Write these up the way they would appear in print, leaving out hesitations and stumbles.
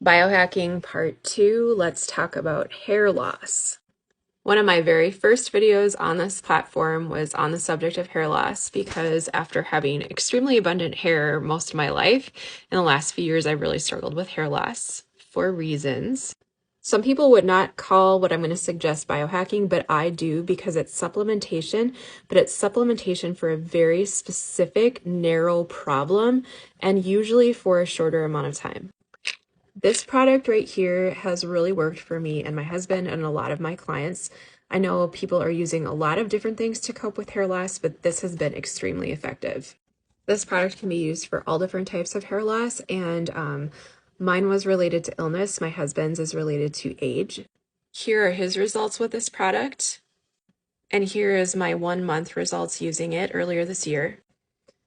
Biohacking Part 2, let's talk about hair loss. One of my very first videos on this platform was on the subject of hair loss because after having extremely abundant hair most of my life, in the last few years I've really struggled with hair loss for reasons. Some people would not call what I'm going to suggest biohacking, but I do because it's supplementation, but it's supplementation for a very specific, narrow problem, and usually for a shorter amount of time. This product right here has really worked for me and my husband and a lot of my clients. I know people are using a lot of different things to cope with hair loss, but this has been extremely effective. This product can be used for all different types of hair loss, and mine was related to illness. My husband's is related to age. Here are his results with this product, and here is my 1 month results using it earlier this year.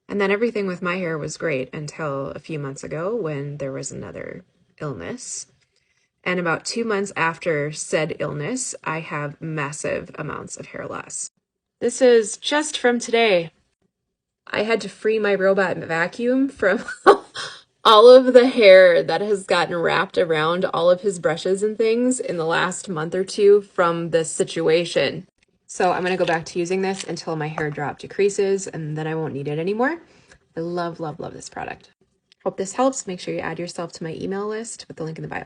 And then everything with my hair was great until a few months ago when there was another illness. And about 2 months after said illness, I have massive amounts of hair loss. This is just from today. I had to free my robot vacuum from all of the hair that has gotten wrapped around all of his brushes and things in the last month or two from this situation. So I'm going to go back to using this until my hair drop decreases, and then I won't need it anymore. I love, love, love this product. Hope this helps. Make sure you add yourself to my email list with the link in the bio.